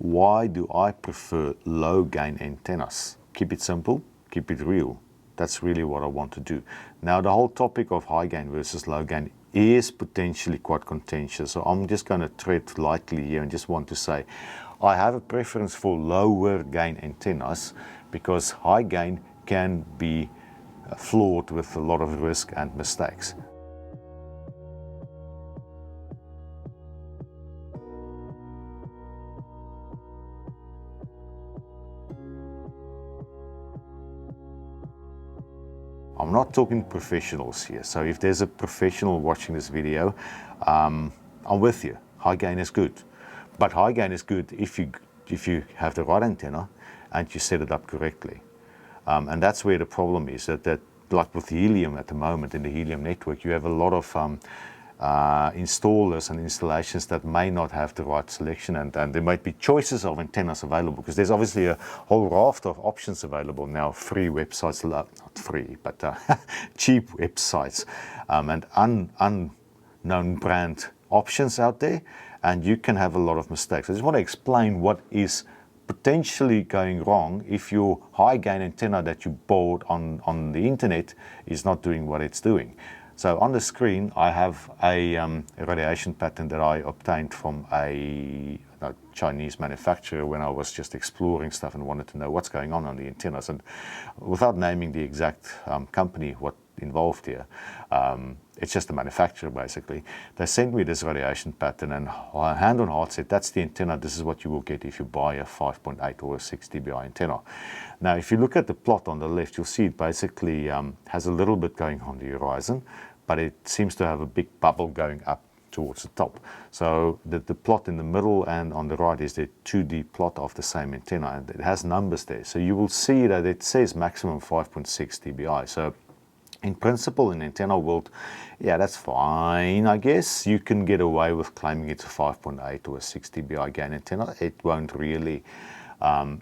why do I prefer low gain antennas? Keep it simple, keep it real. That's really what I want to do. Now, the whole topic of high gain versus low gain is potentially quite contentious. So I'm just going to tread lightly here and just want to say, I have a preference for lower gain antennas because high gain can be flawed with a lot of risk and mistakes. I'm not talking professionals here, so if there's a professional watching this video, I'm with you. High gain is good, but high gain is good if you have the right antenna and you set it up correctly. And that's where the problem is, that like with Helium at the moment, in the Helium network, you have a lot of installers and installations that may not have the right selection, and there might be choices of antennas available, because there's obviously a whole raft of options available now, free websites, not free, but cheap websites, and unknown brand options out there, and you can have a lot of mistakes. I just want to explain what is potentially going wrong if your high gain antenna that you bought on the internet is not doing what it's doing. So on the screen, I have a radiation pattern that I obtained from a Chinese manufacturer when I was just exploring stuff and wanted to know what's going on the antennas. And without naming the exact company, what involved here, it's just the manufacturer basically. They sent me this radiation pattern, and hand on heart said, that's the antenna, this is what you will get if you buy a 5.8 or a 6 dBi antenna. Now, if you look at the plot on the left, you'll see it basically has a little bit going on the horizon, but it seems to have a big bubble going up towards the top. So the plot in the middle and on the right is the 2D plot of the same antenna, and it has numbers there. So you will see that it says maximum 5.6 dBi. So in principle, in antenna world, yeah, that's fine, I guess. You can get away with claiming it's a 5.8 or a 6 dBi gain antenna. It won't really,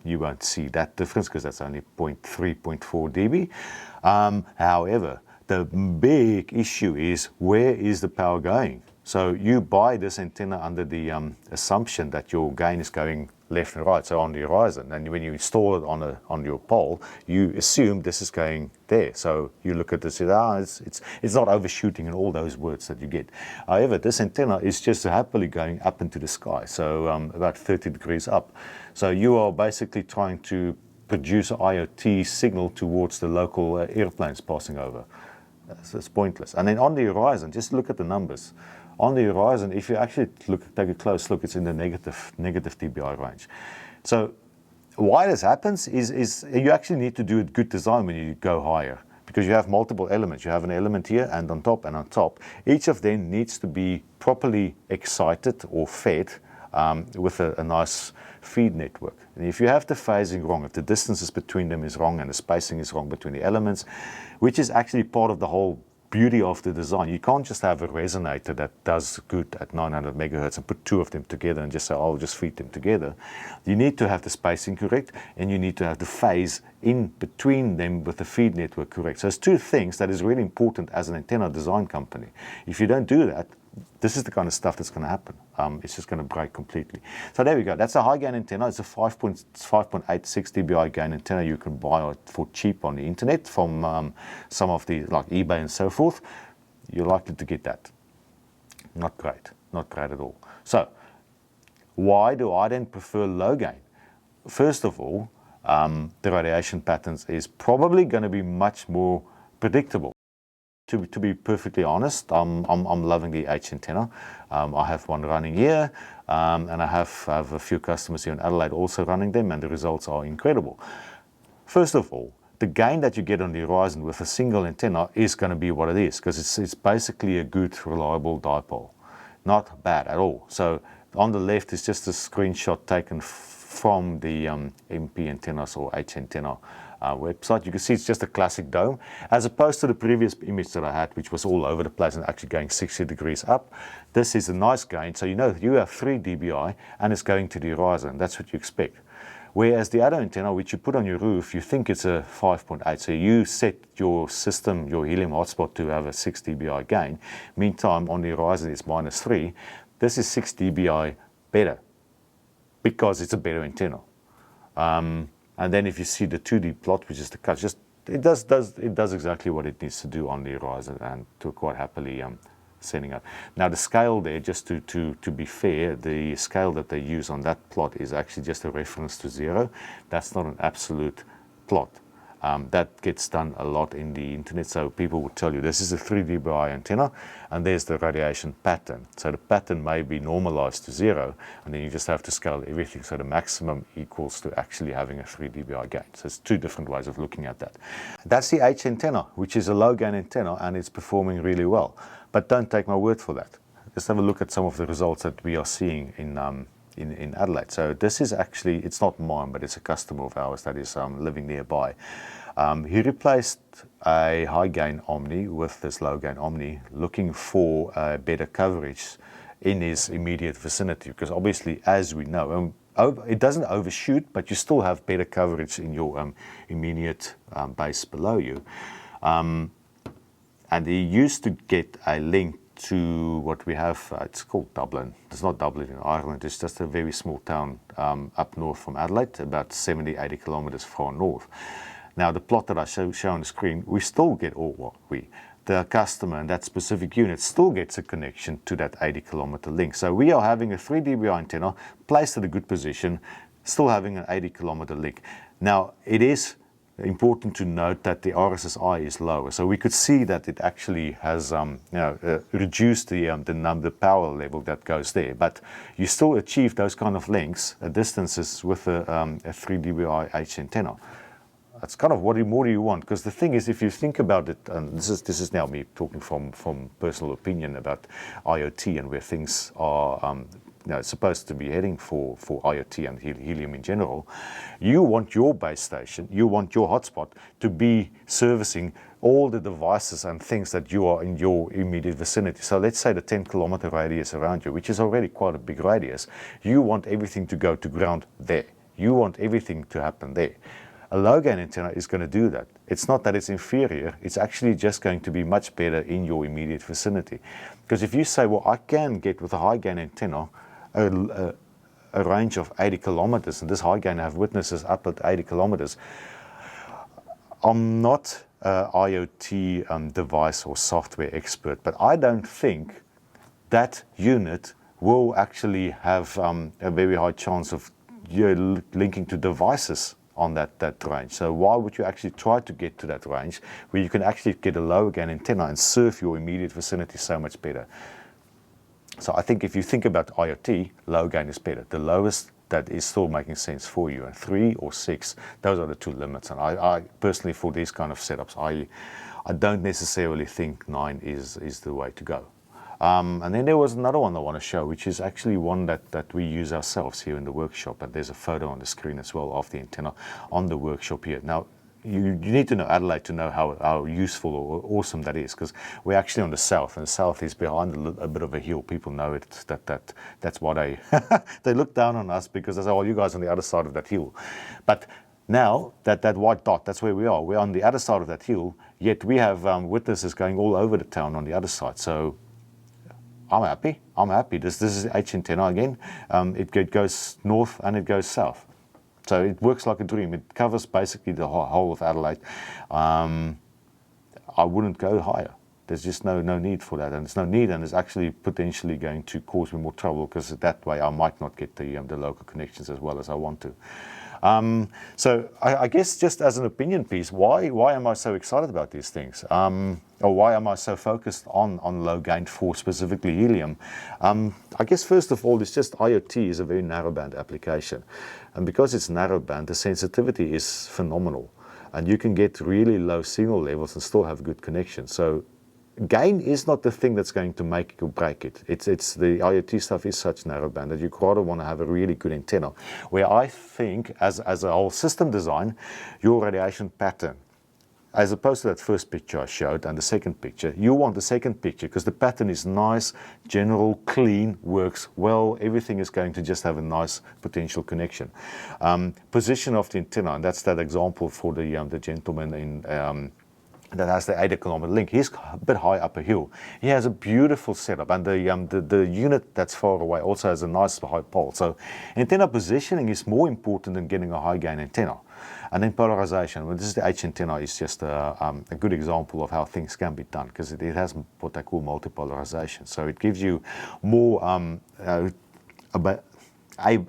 you won't see that difference because that's only 0.3, 0.4 dB. However, the big issue is, where is the power going? So you buy this antenna under the assumption that your gain is going left and right, so on the horizon. And when you install it on your pole, you assume this is going there. So you look at this and say, it's not overshooting and all those words that you get. However, this antenna is just happily going up into the sky, so about 30 degrees up. So you are basically trying to produce an IoT signal towards the local airplanes passing over. So it's pointless. And then on the horizon, just look at the numbers. On the horizon, if you actually take a close look, it's in the negative dBi range. So why this happens is you actually need to do a good design when you go higher, because you have multiple elements. You have an element here and on top and on top. Each of them needs to be properly excited or fed with a nice feed network. And if you have the phasing wrong, if the distances between them is wrong and the spacing is wrong between the elements, which is actually part of the whole beauty of the design. You can't just have a resonator that does good at 900 megahertz and put two of them together and just say, oh, I'll just feed them together. You need to have the spacing correct, and you need to have the phase in between them with the feed network correct. So it's two things that is really important as an antenna design company. If you don't do that, this is the kind of stuff that's going to happen. It's just going to break completely. So there we go. That's a high gain antenna. It's a 5.86 dBi gain antenna you can buy for cheap on the internet from some of the, like eBay and so forth. You're likely to get that. Not great. Not great at all. So why do I then prefer low gain? First of all, the radiation patterns is probably going to be much more predictable. To be perfectly honest, I'm loving the HNTenna. I have one running here, and I have a few customers here in Adelaide also running them, and the results are incredible. First of all, the gain that you get on the horizon with a single antenna is going to be what it is, because it's basically a good, reliable dipole. Not bad at all. So on the left is just a screenshot taken from the MP antennas or HNTenna website. You can see it's just a classic dome, as opposed to the previous image that I had, which was all over the place and actually going 60 degrees up. This is a nice gain, so you know you have 3 dBi and it's going to the horizon. That's what you expect. Whereas the other antenna, which you put on your roof, you think it's a 5.8. So you set your system, your Helium hotspot, to have a 6 dBi gain. Meantime, on the horizon it's -3. This is 6 dBi better. because it's a better antenna. And then if you see the 2D plot, which is the cut, it does exactly what it needs to do on the horizon, and to quite happily setting up. Now the scale there, just to be fair, the scale that they use on that plot is actually just a reference to 0. That's not an absolute plot. That gets done a lot in the internet. So people will tell you this is a 3 dBi antenna, and there's the radiation pattern. So the pattern may be normalized to 0, and then you just have to scale everything so the maximum equals to actually having a 3 dBi gain. So it's two different ways of looking at that. That's the HNTenna, which is a low gain antenna, and it's performing really well. But don't take my word for that. Just have a look at some of the results that we are seeing in Adelaide. So this is actually, it's not mine, but it's a customer of ours that is living nearby. He replaced a high gain Omni with this low gain Omni, looking for better coverage in his immediate vicinity, because obviously, as we know, it doesn't overshoot, but you still have better coverage in your immediate base below you. And he used to get a link to what we have, it's called Dublin. It's not Dublin in Ireland, it's just a very small town up north from Adelaide, about 70, 80 kilometers far north. Now the plot that I show on the screen, we still get, the customer and that specific unit still gets a connection to that 80 kilometer link. So we are having a 3 dBi antenna placed at a good position, still having an 80 kilometer link. Now it is important to note that the RSSI is lower, so we could see that it actually has reduced the power level that goes there, but you still achieve those kind of links at distances with a 3 dBi HNTenna. That's kind of what more do you want? Because the thing is, if you think about it, and this is now me talking from personal opinion about IoT and where things are supposed to be heading for IoT and Helium in general, you want your base station, you want your hotspot to be servicing all the devices and things that you are in your immediate vicinity. So let's say the 10 kilometer radius around you, which is already quite a big radius, you want everything to go to ground there. You want everything to happen there. A low gain antenna is going to do that. It's not that it's inferior, it's actually just going to be much better in your immediate vicinity. Because if you say, well, I can get with a high gain antenna a range of 80 kilometers, and this high gain I have witnesses up at 80 kilometers. I'm not an IoT device or software expert, but I don't think that unit will actually have a very high chance of linking to devices on that range. So why would you actually try to get to that range where you can actually get a low gain antenna and serve your immediate vicinity so much better? So I think if you think about IoT, low gain is better. The lowest that is still making sense for you, and 3 or 6, those are the two limits. And I personally, for these kind of setups, I don't necessarily think 9 is the way to go. And then there was another one I want to show, which is actually one that we use ourselves here in the workshop. And there's a photo on the screen as well of the antenna on the workshop here. Now, you need to know Adelaide to know how useful or awesome that is, because we're actually on the south, and the south is behind a bit of a hill. People know it. That's why they look down on us, because they say, "Oh, you guys on the other side of that hill." But now that white dot, that's where we are. We're on the other side of that hill. Yet we have witnesses going all over the town on the other side. So I'm happy. This is HNTenna again. It goes north and it goes south. So it works like a dream. It covers basically the whole of Adelaide. I wouldn't go higher. There's just no need for that, and there's no need, and it's actually potentially going to cause me more trouble, because that way I might not get the local connections as well as I want to. So I guess just as an opinion piece, why am I so excited about these things? Or why am I so focused on low gain for specifically Helium? I guess first of all, it's just IoT is a very narrowband application. And because it's narrowband, the sensitivity is phenomenal. And you can get really low signal levels and still have good connection. So gain is not the thing that's going to make or break it. It's the IoT stuff is such narrowband that you rather want to have a really good antenna. Where I think, as a whole system design, your radiation pattern, as opposed to that first picture I showed and the second picture, you want the second picture because the pattern is nice, general, clean, works well. Everything is going to just have a nice potential connection. Position of the antenna, and that's that example for the gentleman that has the 8 kilometer link. He's a bit high up a hill. He has a beautiful setup, and the unit that's far away also has a nice high pole. So antenna positioning is more important than getting a high gain antenna. And then polarization. Well, this is the HNTenna is just a good example of how things can be done, because it has what they call multipolarization. So it gives you more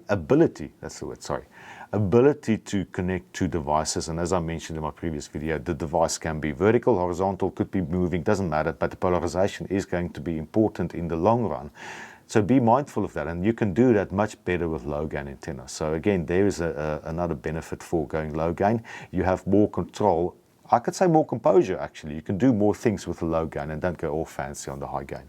ability, that's the word, sorry, ability to connect to devices. And as I mentioned in my previous video, the device can be vertical, horizontal, could be moving, doesn't matter, but the polarization is going to be important in the long run. So be mindful of that, and you can do that much better with low gain antenna. So again, there is another benefit for going low gain. You have more control. I could say more composure, actually. You can do more things with the low gain and don't go all fancy on the high gain.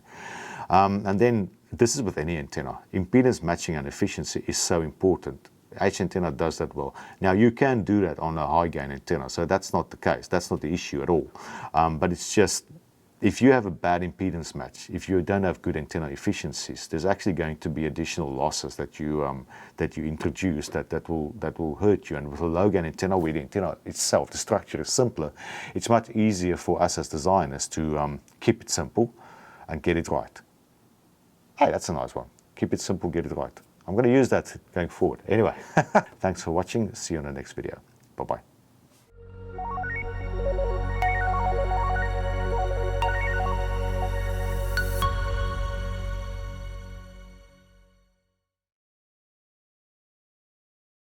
And then this is with any antenna. Impedance matching and efficiency is so important. HNTenna does that well. Now you can do that on a high gain antenna, so that's not the case. That's not the issue at all. But it's just, if you have a bad impedance match, if you don't have good antenna efficiencies, there's actually going to be additional losses that you introduce that will hurt you. And with a low gain antenna, where the antenna itself, the structure is simpler, it's much easier for us as designers to keep it simple and get it right. Hey, that's a nice one. Keep it simple, get it right. I'm going to use that going forward. Anyway, thanks for watching. See you on the next video. Bye-bye.